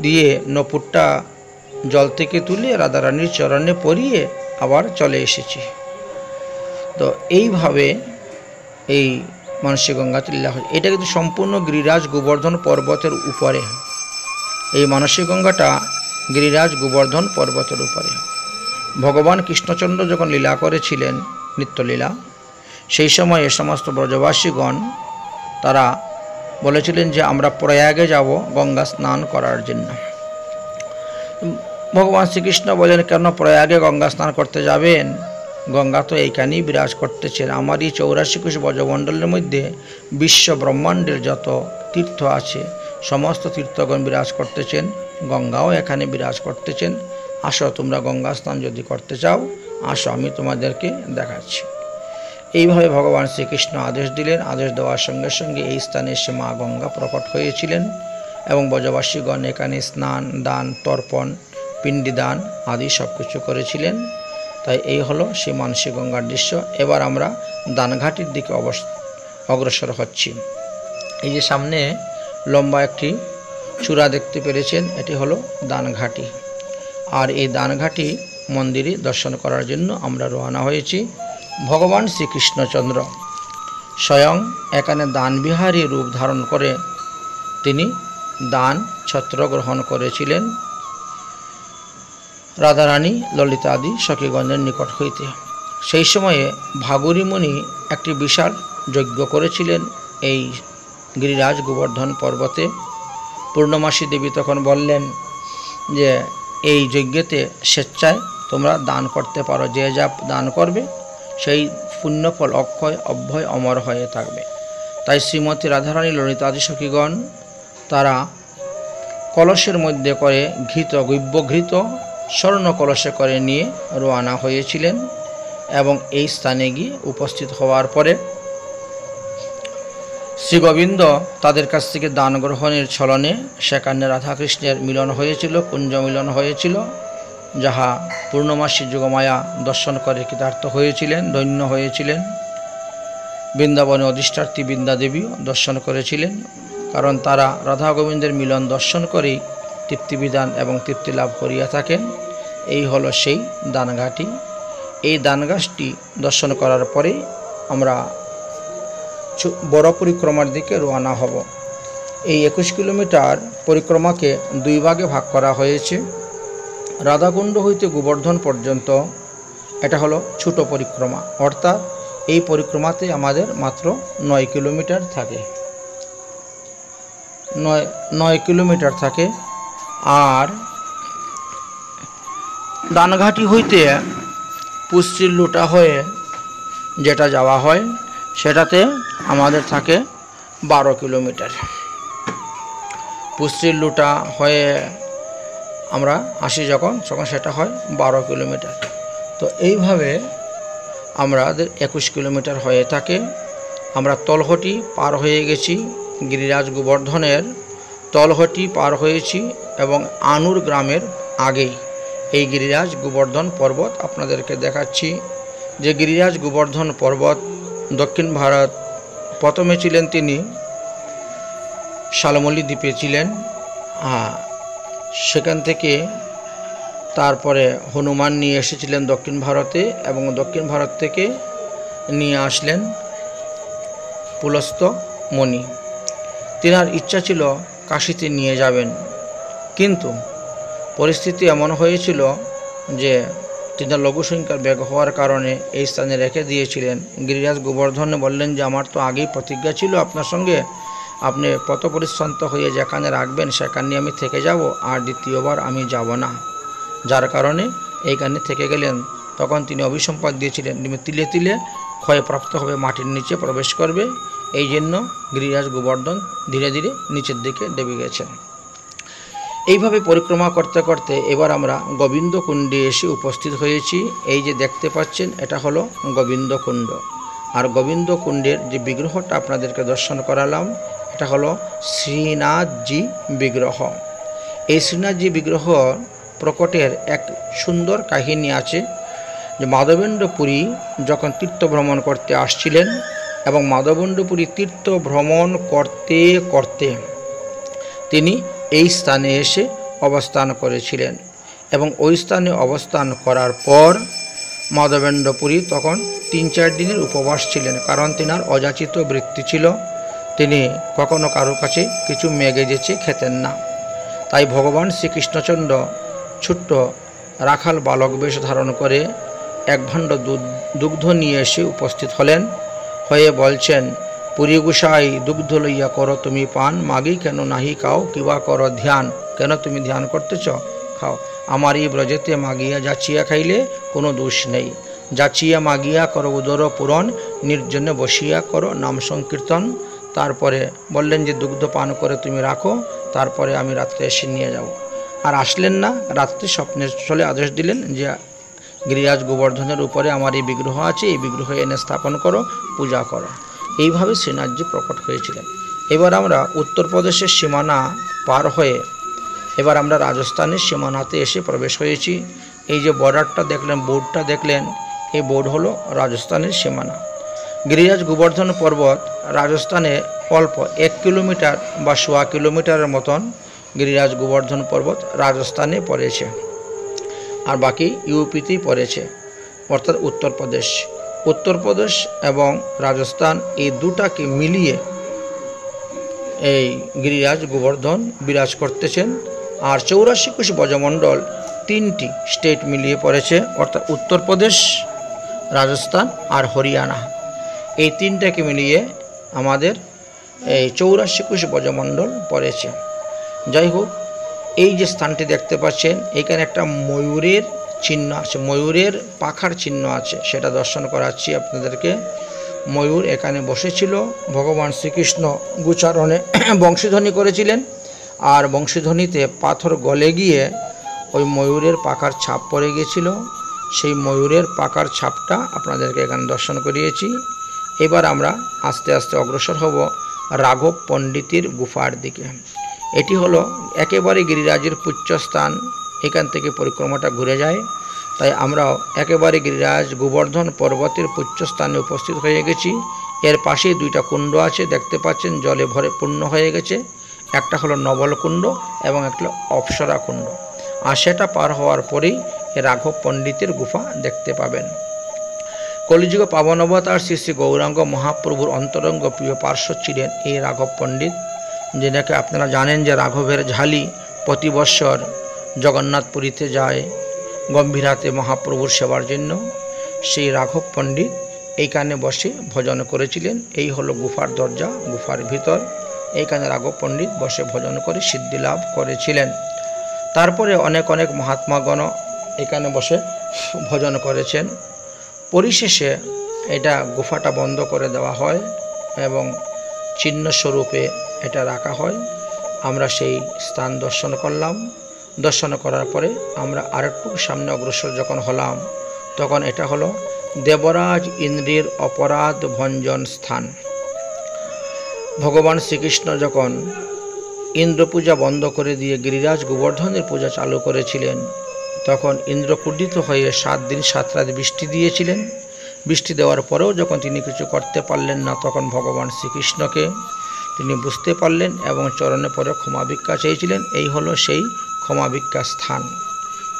দিয়ে নপুরটা জল থেকে তুলে রাধারানীর চরণে পরিয়ে আবার চলে এসেছি। তো এইভাবে এই মানসী গঙ্গাতে লীলা হয়। এটা কিন্তু সম্পূর্ণ গিরিরাজ গোবর্ধন পর্বতের উপরে। এই মানসী গঙ্গাটা গিরিরাজ গোবর্ধন পর্বতের উপরে। ভগবান কৃষ্ণচন্দ্র যখন লীলা করেছিলেন নিত্যলীলা, সেই সময় এ সমস্ত ব্রজবাসীগণ তারা বলেছিলেন যে আমরা প্রয়াগে যাব গঙ্গা স্নান করার জন্য। ভগবান শ্রীকৃষ্ণ বলেন, কেন প্রয়াগে গঙ্গা স্নান করতে যাবেন? গঙ্গা তো এইখানেই বিরাজ করতেছেন। আমার এই 84 কোষ ব্রজমণ্ডলের মধ্যে বিশ্ব ব্রহ্মাণ্ডের যত তীর্থ আছে সমস্ত তীর্থগণ বিরাজ করতেছেন, গঙ্গাও এখানে বিরাজ করতেছেন। আসো, তোমরা গঙ্গা স্নান যদি করতে চাও আসো, আমি তোমাদেরকে দেখাচ্ছি। এইভাবে ভগবান শ্রীকৃষ্ণ আদেশ দিলেন। আদেশ দেওয়ার সঙ্গে সঙ্গে এই স্থানে এসে মা গঙ্গা প্রকট হয়েছিলেন এবং ব্রজবাসীগণ এখানে স্নান, দান, তর্পণ, পিণ্ডিদান আদি সব কিছু করেছিলেন। তাই এই হলো সেই মানসী গঙ্গার দৃশ্য। এবার আমরা দানঘাটির দিকে অগ্রসর হচ্ছি। এই যে সামনে লম্বা একটি চূড়া দেখতে পেরেছেন, এটি হলো দানঘাটি। আর এই দানঘাটি মন্দিরে দর্শন করার জন্য আমরা রওনা হয়েছি। ভগবান শ্রীকৃষ্ণচন্দ্র স্বয়ং এখানে দানবিহারী রূপ ধারণ করে তিনি দান ছত্র গ্রহণ করেছিলেন রাধারানী ললিতা আদি সখীগণের নিকট হইতে। সেই সময়ে ভাগুরী মুনি একটি বিশাল যজ্ঞ করেছিলেন এই গিরিরাজ গোবর্ধন পর্বতে। পূর্ণমাসী দেবী তখন বললেন যে এই যজ্ঞেতে স্বেচ্ছায় তোমরা দান করতে পারো, যে যা দান করবে সেই পুণ্যফল অক্ষয় অভয় অমর হয়ে থাকবে। তাই শ্রীমতী রাধারানী ললিতা আদি সখীগণ তারা কলসের মধ্যে করে গব্যঘৃত স্বর্ণ কলসে করে নিয়ে রওনা হয়েছিলেন এবং এই স্থানে গিয়ে উপস্থিত হওয়ার পরে শ্রীগোবিন্দ তাদের কাছ থেকে দান গ্রহণের ছলনে সেখানে রাধাকৃষ্ণের মিলন হয়েছিল, কুঞ্জ মিলন হয়েছিল, যাহা পূর্ণমাসী যোগমায়া দর্শন করে কৃতার্থ হয়েছিলেন, ধন্য হয়েছিলেন। বৃন্দাবনে অধিষ্ঠাত্রী বৃন্দা দেবীও দর্শন করেছিলেন, কারণ তারা রাধা গোবিন্দের মিলন দর্শন করেই তৃপ্তিবিধান এবং তৃপ্তি লাভ করিয়া থাকেন। এই হলো সেই দানঘাটি। এই দানঘাটটি দর্শন করার পরে আমরা বড় পরিক্রমার দিকে রওনা হব। এই 21 কিলোমিটার পরিক্রমাকে 2 ভাগে ভাগ করা হয়েছে। রাধাকুণ্ড হইতে গোবর্ধন পর্যন্ত এটা হলো ছোট পরিক্রমা, অর্থাৎ এই পরিক্রমাতে আমাদের মাত্র 9 কিলোমিটার থাকে, 9 কিলোমিটার থাকে। আর দানঘাটি হইতে পুষ্টির লুটা হয়ে যেটা যাওয়া হয় সেটাতে আমাদের থাকে 12 কিলোমিটার। পুষ্টির লুটা হয়ে আমরা আসি যখন সেটা হয় 12 কিলোমিটার। তো এইভাবে আমাদের 21 কিলোমিটার হয়ে থাকে। আমরা তলহটি পার হয়ে গেছি, গিরিরাজ গোবর্ধনের তলহটি পার হয়েছি এবং আনুর গ্রামের আগেই এই গিরিরাজ গোবর্ধন পর্বত আপনাদেরকে দেখাচ্ছি। যে গিরিরাজ গোবর্ধন পর্বত দক্ষিণ ভারত, প্রথমে ছিলেন তিনি শালমলী দ্বীপে ছিলেন, সেখান থেকে তারপরে হনুমান নিয়ে এসেছিলেন দক্ষিণ ভারতে এবং দক্ষিণ ভারত থেকে নিয়ে আসলেন পুলস্ত মণি। তিনার ইচ্ছা ছিল কাশীতে নিয়ে যাবেন, কিন্তু পরিস্থিতি এমন হয়েছিল যে তিনার লঘুসংখ্যার বেগ হওয়ার কারণে এই স্থানে রেখে দিয়েছিলেন। গিরিরাজ গোবর্ধনে বললেন যে আমার তো আগেই প্রতিজ্ঞা ছিল আপনার সঙ্গে, আপনি পথ পরিশ্রান্ত হয়ে যেখানে রাখবেন সেখানে আমি থেকে যাব, আর দ্বিতীয়বার আমি যাব না। যার কারণে এইখানে থেকে গেলেন। তখন তিনি অভিসম্পাদ দিয়েছিলেন তিলে তিলে ক্ষয়প্রাপ্ত হবে, মাটির নিচে প্রবেশ করবে এই জন্য গিরিরাজ গোবর্ধন ধীরে ধীরে নিচের দিকে দেবে গেছেন। এইভাবে পরিক্রমা করতে করতে এবার আমরা গোবিন্দকুণ্ডে এসে উপস্থিত হয়েছি। এই যে দেখতে পাচ্ছেন এটা হলো গোবিন্দকুণ্ড। আর গোবিন্দকুণ্ডের যে বিগ্রহটা আপনাদেরকে দর্শন করালাম এটা হলো শ্রীনাথজি বিগ্রহ। এই শ্রীনাথজি বিগ্রহ প্রকটের এক সুন্দর কাহিনী আছে যে মাধবেন্দ্র পুরী যখন তীর্থ ভ্রমণ করতে আসছিলেন এবং মাধবেন্দ্র পুরী তীর্থ ভ্রমণ করতে করতে তিনি এই স্থানে এসে অবস্থান করেছিলেন এবং ওই স্থানে অবস্থান করার পর মাধবেন্দ্র পুরী তখন 3-4 দিনের উপবাস ছিলেন, কারণ তিনার অযাচিত বৃত্তি ছিল, তিনি কখনো কারো কাছে কিছু মেঘে যেচে খেতেন না। তাই ভগবান শ্রীকৃষ্ণচন্দ্র ছোট্ট রাখাল বালক বেশ ধারণ করে এক ভাণ্ড দুগ্ধ নিয়ে এসে উপস্থিত হলেন, হয়ে বলছেন, পুরী গোসাই দুগ্ধ লইয়া করো তুমি পান, মাগি কেন নাহি খাও, কিবা করো ধ্যান, কেন তুমি ধ্যান করতেছ, খাও। আমার এই ব্রজেতে মাগিয়া যাচিয়া খাইলে কোনো দোষ নেই, যাচিয়া মাগিয়া করো উদর পূরণ, নির্জনে বসিয়া করো নাম সংকীর্তন। তারপরে বললেন যে দুগ্ধ পান করে তুমি রাখো, তারপরে আমি রাত্রে এসে নিয়ে যাব। আর আসলেন না, রাত্রে স্বপ্নের ছলে আদেশ দিলেন যে গিরিরাজ গোবর্ধনের উপরে আমার এই বিগ্রহ আছে, এই বিগ্রহ এনে স্থাপন করো, পূজা করো। এইভাবে শ্রীনাথজি প্রকট হয়েছিলেন। এবার আমরা উত্তরপ্রদেশের সীমানা পার হয়ে এবার আমরা রাজস্থানের সীমানাতে এসে প্রবেশ হয়েছি। এই যে বর্ডারটা দেখলেন, বোর্ডটা দেখলেন, এই বোর্ড হলো রাজস্থানের সীমানা। গিরিরাজ গোবর্ধন পর্বত রাজস্থানে অল্প 1 কিলোমিটার বা 1.25 কিলোমিটারের মতন গিরিরাজ গোবর্ধন পর্বত রাজস্থানে পড়েছে, আর বাকি ইউপিতেই পড়েছে, অর্থাৎ উত্তরপ্রদেশ এবং রাজস্থান এই দুটাকে মিলিয়ে এই গিরিরাজ গোবর্ধন বিরাজ করতেছেন। আর 84 কোষ ব্রজমণ্ডল 3টি স্টেট মিলিয়ে পড়েছে, অর্থাৎ উত্তরপ্রদেশ, রাজস্থান আর হরিয়ানা, এই 3টাকে মিলিয়ে আমাদের এই 84 কোষ ব্রজমণ্ডল পড়েছে। যাই হোক, এই যে স্থানটি দেখতে পাচ্ছেন এখানে একটা ময়ূরের চিহ্ন আছে, ময়ূরের পাখার চিহ্ন আছে, সেটা দর্শন করাচ্ছি আপনাদেরকে। ময়ূর এখানে বসেছিল, ভগবান শ্রীকৃষ্ণ গোচারণে বংশীধ্বনি করেছিলেন, আর বংশীধ্বনিতে পাথর গলে গিয়ে ওই ময়ূরের পাখার ছাপ পড়ে গিয়েছিল। সেই ময়ূরের পাখার ছাপটা আপনাদেরকে এখানে দর্শন করিয়েছি। এবার আমরা আস্তে আস্তে অগ্রসর হব রাঘব পণ্ডিতের গুফার দিকে। এটি হলো একেবারে গিরিরাজের পুচ্ছস্থান, এখান থেকে পরিক্রমাটা ঘুরে যায়। তাই আমরাও একেবারে গিরিরাজ গোবর্ধন পর্বতের পুচ্ছস্থানে উপস্থিত হয়ে গেছি। এর পাশে 2টা কুণ্ড আছে, দেখতে পাচ্ছেন জলে ভরে পূর্ণ হয়ে গেছে। একটা হলো নবল কুণ্ড এবং একটা অপ্সরা কুণ্ড। আর সেটা পার হওয়ার পরেই রাঘব পণ্ডিতের গুফা দেখতে পাবেন। কলিযুগ পাবন অবতার শ্রী শ্রী গৌরাঙ্গ মহাপ্রভুর অন্তরঙ্গ প্রিয় পার্শ্ব ছিলেন এই রাঘব পণ্ডিত, যেটাকে আপনারা জানেন যে রাঘবের ঝালি প্রতি বৎসর জগন্নাথপুরীতে যায় গম্ভীরাতে মহাপ্রভুর সেবার জন্য। সেই রাঘব পণ্ডিত এইখানে বসে ভজন করেছিলেন। এই হলো গুফার দরজা, গুফার ভিতর। এইখানে রাঘব পণ্ডিত বসে ভজন করে সিদ্ধি লাভ করেছিলেন। তারপরে অনেক অনেক মহাত্মাগণ এখানে বসে ভজন করেছেন। পরিশেষে এটা গুফাটা বন্ধ করে দেওয়া হয় এবং চিহ্নস্বরূপে এটা রাখা হয়। আমরা সেই স্থান দর্শন করলাম। দর্শন করার পরে আমরা আরেকটু সামনে অগ্রসর যখন হলাম, তখন এটা হলো দেবরাজ ইন্দ্রের অপরাধ ভঞ্জন স্থান। ভগবান শ্রীকৃষ্ণ যখন ইন্দ্র পূজা বন্ধ করে দিয়ে গিরিরাজ গোবর্ধনের পূজা চালু করেছিলেন, তখন ইন্দ্র ক্রোধিত হয়ে 7 দিন 7 রাত বৃষ্টি দিয়েছিলেন। বৃষ্টি দেওয়ার পরেও যখন তিনি কিছু করতে পারলেন না, তখন ভগবান শ্রীকৃষ্ণকে তিনি বুঝতে পারলেন এবং চরণে পরে ক্ষমা ভিক্ষা চেয়েছিলেন। এই হলো সেই ক্ষমা ভিক্ষা স্থান।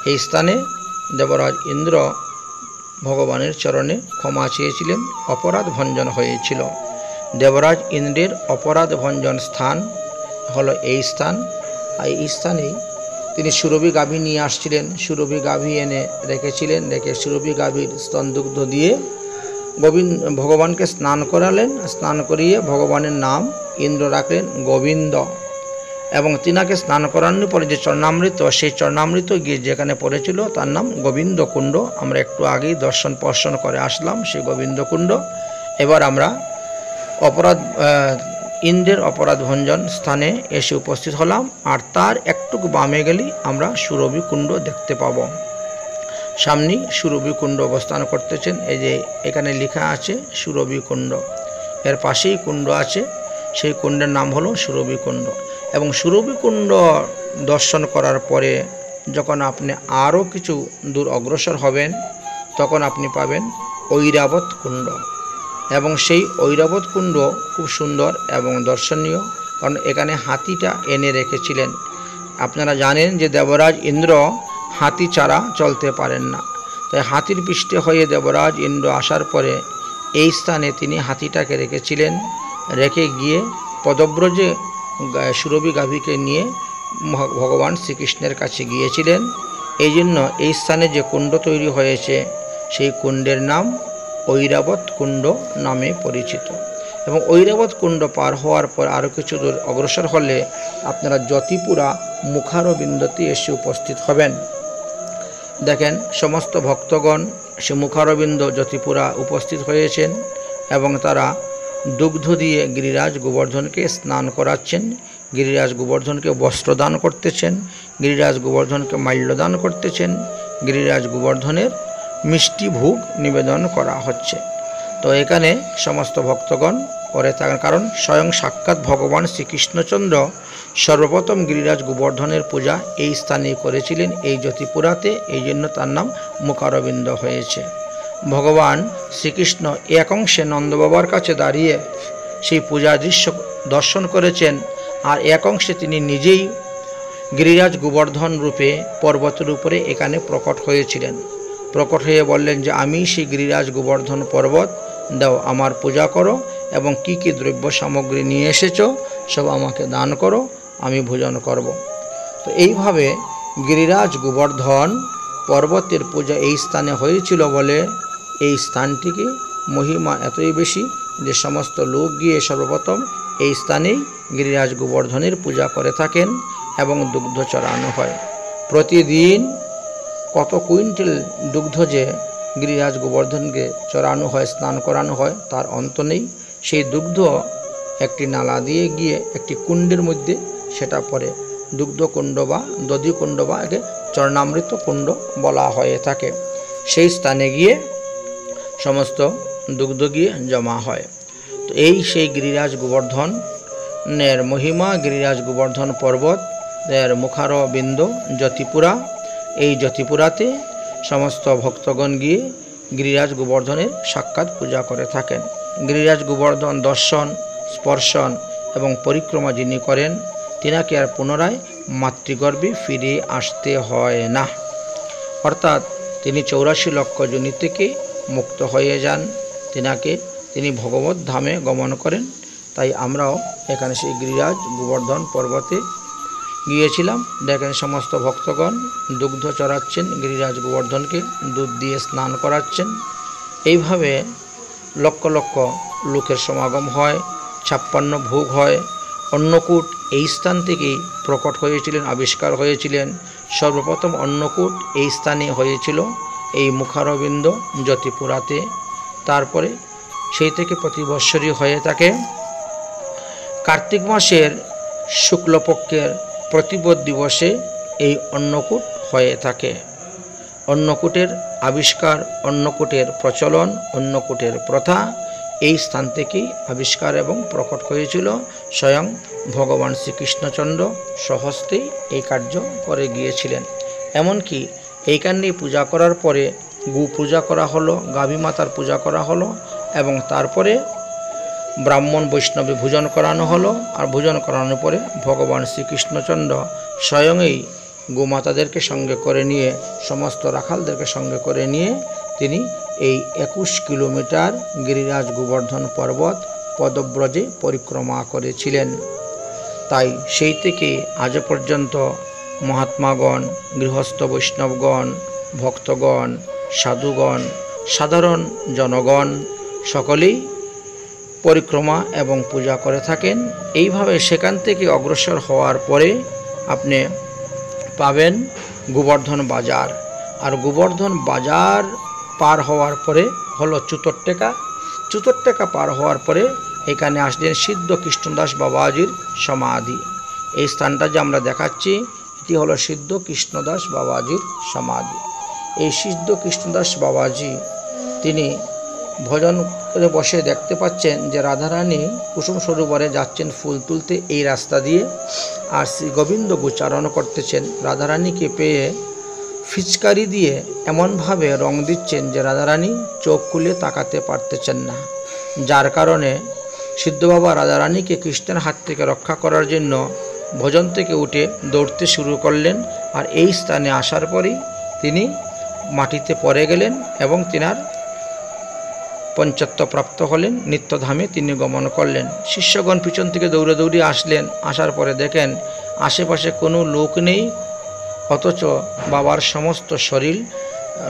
এই স্থানে দেবরাজ ইন্দ্র ভগবানের চরণে ক্ষমা চেয়েছিলেন, অপরাধ ভঞ্জন হয়েছিল। দেবরাজ ইন্দ্রের অপরাধ ভঞ্জন স্থান হলো এই স্থান। আর এই স্থানেই তিনি সুরভি গাভী নিয়ে আসছিলেন, সুরভি গাভী এনে রেখেছিলেন। রেখে সুরভি গাভীর স্তনদুগ্ধ দিয়ে ভগবানকে স্নান করালেন। স্নান করিয়ে ভগবানের নাম ইন্দ্র রাখলেন গোবিন্দ, এবং তিনাকে স্নান করানোর পরে যে চরণামৃত, সেই চরণামৃত গিয়ে যেখানে পড়েছিল তার নাম গোবিন্দ কুণ্ড। আমরা একটু আগেই দর্শন করে আসলাম সেই গোবিন্দ কুণ্ড। এবার আমরা ইন্দ্রের অপরাধ ভঞ্জন স্থানে এসে উপস্থিত হলাম। আর তার একটুকু বামে গেলেই আমরা সুরভি কুণ্ড দেখতে পাব। সামনে সুরভি কুণ্ড অবস্থান করতেছেন। এই যে এখানে লেখা আছে সুরভি কুণ্ড, এর পাশেই কুণ্ড আছে, সেই কুণ্ডের নাম হলো সুরভি কুণ্ড। এবং সুরভি কুণ্ড দর্শন করার পরে যখন আপনি আরও কিছু দূর অগ্রসর হবেন, তখন আপনি পাবেন ঐরাবত কুণ্ড। এবং সেই ঐরাবত কুণ্ড খুব সুন্দর এবং দর্শনীয়, কারণ এখানে হাতিটা এনে রেখেছিলেন। আপনারা জানেন যে দেবরাজ ইন্দ্র হাতি ছাড়া চলতে পারেন না, তাই হাতির পৃষ্ঠে হয়ে দেবরাজ ইন্দ্র আসার পরে এই স্থানে তিনি হাতিটাকে রেখেছিলেন। রেখে গিয়ে পদব্রজে সুরভি গাভীকে নিয়ে ভগবান শ্রীকৃষ্ণের কাছে গিয়েছিলেন। এই জন্য এই স্থানে যে কুণ্ড তৈরি হয়েছে সেই কুণ্ডের নাম ঐরাবত কুণ্ড নামে পরিচিত। এবং ঐরাবত কুণ্ড পার হওয়ার পর আরও কিছু দূর অগ্রসর হলে আপনারা জ্যোতিপুরা মুখারবিন্দতে এসে উপস্থিত হবেন। দেখেন সমস্ত ভক্তগণ সে মুখারবিন্দ জ্যোতিপুরা উপস্থিত হয়েছেন এবং তারা দুগ্ধ দিয়ে গিরিরাজ গোবর্ধনকে স্নান করাচ্ছেন, গিরিরাজ গোবর্ধনকে বস্ত্রদান করতেছেন, গিরিরাজ গোবর্ধনকে মাল্যদান করতেছেন, গিরিরাজ গোবর্ধনের মিষ্টি ভোগ নিবেদন করা হচ্ছে। তো এখানে সমস্ত ভক্তগণ করে থাকেন, কারণ স্বয়ং সাক্ষাৎ ভগবান শ্রীকৃষ্ণচন্দ্র সর্বপ্রথম গিরিরাজ গোবর্ধনের পূজা এই স্থানে করেছিলেন, এই জ্যোতিপুরাতে। এই জন্য তার নাম মুখারবিন্দ হয়েছে। ভগবান শ্রীকৃষ্ণ এক অংশে নন্দবাবার কাছে দাঁড়িয়ে সেই পূজা দৃশ্য দর্শন করেছেন, আর এক অংশে তিনি নিজেই গিরিরাজ গোবর্ধন রূপে পর্বতের উপরে এখানে প্রকট হয়েছিলেন। প্রকট হয়ে বললেন যে আমি সেই গিরিরাজ গোবর্ধন পর্বত, দাও আমার পূজা করো, এবং কি কি দ্রব্য সামগ্রী নিয়ে এসেছো সব আমাকে দান করো, আমি ভোজন করব। তো এইভাবে গিরিরাজ গোবর্ধন পর্বতের পূজা এই স্থানে হয়েছিল বলে এই স্থানটিকে মহিমা এতই বেশি যে সমস্ত লোক গিয়ে সর্বপ্রথম এই স্থানেই গিরিরাজ গোবর্ধনের পূজা করে থাকেন এবং দুগ্ধ চড়ানো হয়। প্রতিদিন কত কুইন্টাল দুগ্ধ যে গিরিরাজ গোবর্ধনকে চড়ানো হয়, স্নান করানো হয়, তার অন্ত নেই। সেই দুগ্ধ একটি নালা দিয়ে গিয়ে একটি কুণ্ডের মধ্যে সেটা পড়ে দুগ্ধকুণ্ড বা দধিকুণ্ড বা একে চরণামৃত কুণ্ড বলা হয়ে থাকে। সেই স্থানে গিয়ে সমস্ত দুগ্ধ গিয়ে জমা হয়। তো এই সেই গিরিরাজ গোবর্ধনের মহিমা, গিরিরাজ গোবর্ধন পর্বত এর মুখারবিন্দ জ্যোতিপুরা। এই জ্যোতিপুরাতে সমস্ত ভক্তগণ গিয়ে গিরিরাজ গোবর্ধনের সাক্ষাৎ পূজা করে থাকেন। গিরিরাজ গোবর্ধন দর্শন, স্পর্শন এবং পরিক্রমা যিনি করেন, তিনাকে আর পুনরায় মাতৃগর্ভে ফিরে আসতে হয় না, অর্থাৎ তিনি 84 লক্ষ যোনি থেকে মুক্ত হয়ে যান। তিনি ভগবত ধামে গমন করেন। তাই আমরাও এখানে সেই গিরিরাজ গোবর্ধন পর্বতে গিয়েছিলাম। দেখেন সমস্ত ভক্তগণ দুগ্ধ চড়াচ্ছেন, গিরিরাজ গোবর্ধনকে দুধ দিয়ে স্নান করাচ্ছেন। এইভাবে লক্ষ লক্ষ লোকের সমাগম হয়, 56 ভোগ হয়। অন্নকূট এই স্থান থেকেই প্রকট হয়েছিলেন, আবিষ্কার হয়েছিলেন। সর্বপ্রথম অন্নকূট এই স্থানে হয়েছিল, এই মুখারবিন্দ জ্যোতিপুরাতে। তারপরে সেই থেকে প্রতি বৎসরই হয়ে থাকে। কার্তিক মাসের শুক্লপক্ষের প্রতিপদ দিবসে এই অন্নকূট হয়ে থাকে। অন্নকূটের আবিষ্কার, অন্নকূটের প্রচলন, অন্নকূটের প্রথা এই স্থান থেকেই আবিষ্কার এবং প্রকট হয়েছিল। স্বয়ং ভগবান শ্রীকৃষ্ণচন্দ্র স্বহস্তেই এই কার্য করে গিয়েছিলেন। এমনকি এইখানে পূজা করার পরে গো পূজা করা হলো, গাভী মাতার পূজা করা হলো, এবং তারপরে ব্রাহ্মণ বৈষ্ণবে ভোজন করানো হলো। আর ভোজন করানোর পরে ভগবান শ্রীকৃষ্ণচন্দ্র স্বয়ংই গোমাতাদেরকে সঙ্গে করে নিয়ে, সমস্ত রাখালদেরকে সঙ্গে করে নিয়ে তিনি এই 21 কিলোমিটার গিরিরাজ গোবর্ধন পর্বত পদব্রজে পরিক্রমা করেছিলেন। তাই সেই থেকে আজ পর্যন্ত মহাত্মাগণ, গৃহস্থ বৈষ্ণবগণ, ভক্তগণ, সাধুগণ, সাধারণ জনগণ সকলেই পরিক্রমা এবং পূজা করে থাকেন। এইভাবে সেখান থেকে অগ্রসর হওয়ার পরে আপনি পাবেন গোবর্ধন বাজার। আর গোবর্ধন বাজার পার হওয়ার পরে হলো চুতরটেকা। চুতরটেকা পার হওয়ার পরে এখানে আসলেন সিদ্ধ কৃষ্ণদাস বাবাজির সমাধি। এই স্থানটা যে আমরা দেখাচ্ছি এটি হলো সিদ্ধ কৃষ্ণদাস বাবাজির সমাধি। এই সিদ্ধ কৃষ্ণদাস বাবাজি তিনি ভজন করে বসে দেখতে পাচ্ছেন যে রাধারানী কুসুম সরোবরে যাচ্ছেন ফুল তুলতে এই রাস্তা দিয়ে, আর শ্রী গোবিন্দ উচ্চারণ করতেছেন। রাধারানীকে পেয়ে ফিচকারি দিয়ে এমনভাবে রং দিচ্ছেন যে রাধারানী চোখ খুলে তাকাতে পারতেছেন না, যার কারণে সিদ্ধ বাবা রাধারানীকে কৃষ্ণের হাত থেকে রক্ষা করার জন্য ভজন থেকে উঠে দৌড়তে শুরু করলেন। আর এই স্থানে আসার পরেই তিনি মাটিতে পড়ে গেলেন এবং তিনার পঞ্চত্ব প্রাপ্ত হলেন, নিত্যধামে তিনি গমন করলেন। শিষ্যগণ পিছন থেকে দৌড়ে দৌড়ে আসলেন। আসার পরে দেখেন আশেপাশে কোনো লোক নেই, অথচ বাবার সমস্ত শরীর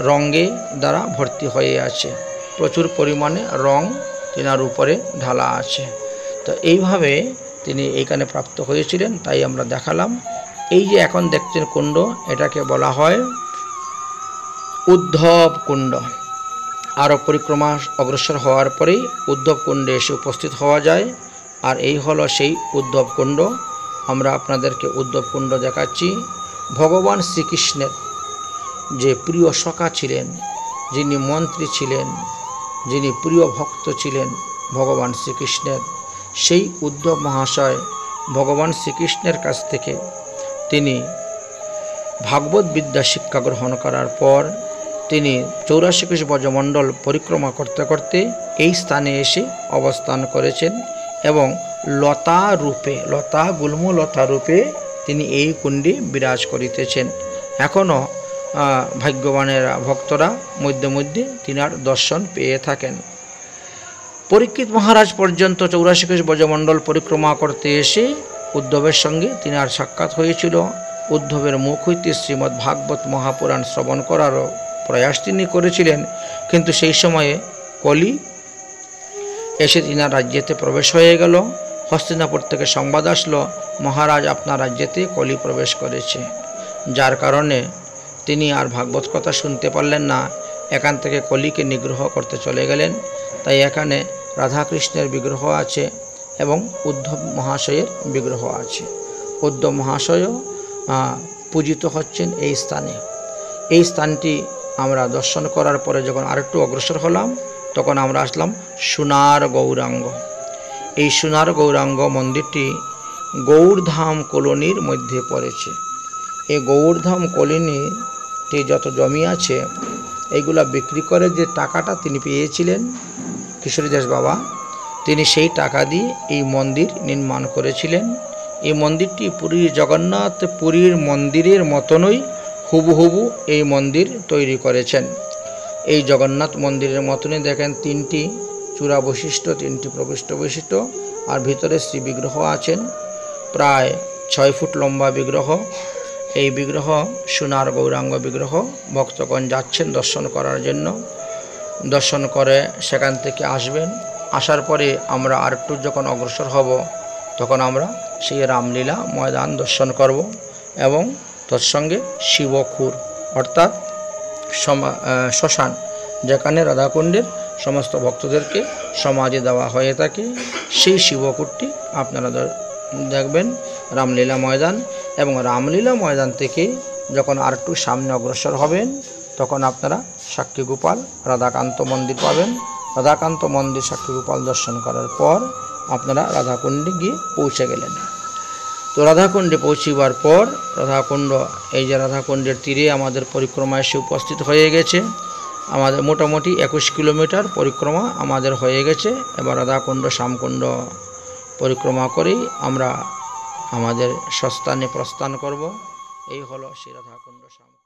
রঙে দ্বারা ভর্তি হয়ে আছে, প্রচুর পরিমাণে রং তিনার উপরে ঢালা আছে। তো এইভাবে তিনি এইখানে প্রাপ্ত হয়েছিলেন, তাই আমরা দেখালাম। এই যে এখন দেখছেন কুণ্ড, এটাকে বলা হয় উদ্ধব কুণ্ড। আরও পরিক্রমা অগ্রসর হওয়ার পরেই উদ্ধব কুণ্ডে এসে উপস্থিত হওয়া যায়। আর এই হলো সেই উদ্ধব কুণ্ড। আমরা আপনাদেরকে উদ্ধব কুণ্ড দেখাচ্ছি। ভগবান শ্রীকৃষ্ণের যে প্রিয় সখা ছিলেন, যিনি মন্ত্রী ছিলেন, যিনি প্রিয় ভক্ত ছিলেন ভগবান শ্রীকৃষ্ণের, সেই উদ্ধব মহাশয় ভগবান শ্রীকৃষ্ণের কাছ থেকে তিনি ভাগবত বিদ্যা শিক্ষা গ্রহণ করার পর তিনি 84 কোশ ব্রজমণ্ডল পরিক্রমা করতে করতে এই স্থানে এসে অবস্থান করেছেন এবং লতা রূপে, লতা গুল্মলতা রূপে তিনি এই কুণ্ডে বিরাজ করিতেছেন। এখনও ভাগ্যবানেরা ভক্তরা মধ্যে মধ্যে তিনার দর্শন পেয়ে থাকেন। পরীক্ষিত মহারাজ পর্যন্ত 84 কোশ ব্রজমণ্ডল পরিক্রমা করতে এসে উদ্ধবের সঙ্গে তিনার সাক্ষাৎ হয়েছিল। উদ্ধবের মুখ হইতে শ্রীমদ্ ভাগবত মহাপুরাণ শ্রবণ করারও প্রয়াস তিনি করেছিলেন, কিন্তু সেই সময়ে কলি এসে তিনার রাজ্যেতে প্রবেশ হয়ে গেল। হস্তিনাপুর থেকে সংবাদ আসলো, মহারাজ আপনার রাজ্যেতে কলি প্রবেশ করেছে, যার কারণে তিনি আর ভাগবত কথা শুনতে পারলেন না। এখান থেকে কলিকে নিগ্রহ করতে চলে গেলেন। তাই এখানে রাধাকৃষ্ণের বিগ্রহ আছে এবং উদ্ধব মহাশয়ের বিগ্রহ আছে। উদ্ধব মহাশয়ও পূজিত হচ্ছেন এই স্থানে। এই স্থানটি আমরা দর্শন করার পরে যখন আরেকটু অগ্রসর হলাম, তখন আমরা আসলাম সোনার গৌরাঙ্গ। এই সোনার গৌরাঙ্গ মন্দিরটি গৌড়ধাম কলোনির মধ্যে পড়েছে। এই গৌড়ধাম কলোনিতে যত জমি আছে এইগুলা বিক্রি করে যে টাকাটা তিনি পেয়েছিলেন কিশোরীদাস বাবা, তিনি সেই টাকা দিয়ে এই মন্দির নির্মাণ করেছিলেন। এই মন্দিরটি পুরীর জগন্নাথ পুরীর মন্দিরের মতনই হুবহুবু এই মন্দির তৈরি করেছেন। এই জগন্নাথ মন্দিরের মতনই দেখেন 3টি চূড়া বৈশিষ্ট্য, 3টি প্রবিষ্ট বৈশিষ্ট্য, আর ভিতরে শ্রী বিগ্রহ আছেন, প্রায় 6 ফুট লম্বা বিগ্রহ। এই বিগ্রহ সোনার গৌরাঙ্গ বিগ্রহ। ভক্তগণ যাচ্ছেন দর্শন করার জন্য, দর্শন করে সেখান থেকে আসবেন। আসার পরে আমরা আরেকটু যখন অগ্রসর হব, তখন আমরা সেই রামলীলা ময়দান দর্শন করব এবং তৎসঙ্গে শিবখুর অর্থাৎ শ্মশান, যেখানে রাধাকুণ্ডের সমস্ত ভক্তদেরকে সমাধি দেওয়া হয়ে থাকে, সেই শিবকুটটি আপনারা দেখবেন রামলীলা ময়দান। এবং রামলীলা ময়দান থেকে যখন আরেকটু সামনে অগ্রসর হবেন, তখন আপনারা সাক্ষী গোপাল রাধাকান্ত মন্দির পাবেন। রাধাকান্ত মন্দির সাক্ষী গোপাল দর্শন করার পর আপনারা রাধাকুণ্ডে গিয়ে পৌঁছে গেলেন। তো রাধাকুণ্ডে পৌঁছিবার পর রাধাকুণ্ড, এই যে রাধাকুণ্ডের তীরে আমাদের পরিক্রমা এসে উপস্থিত হয়ে গেছে। আমাদের মোটামুটি 21 কিলোমিটার পরিক্রমা আমাদের হয়ে গেছে। এবার রাধাকুণ্ড শ্যামকুণ্ড পরিক্রমা করেই আমরা আমাদের স্বস্থানে প্রস্থান করব। এই হলো সেই রাধাকুণ্ড শ্যামকুণ্ড।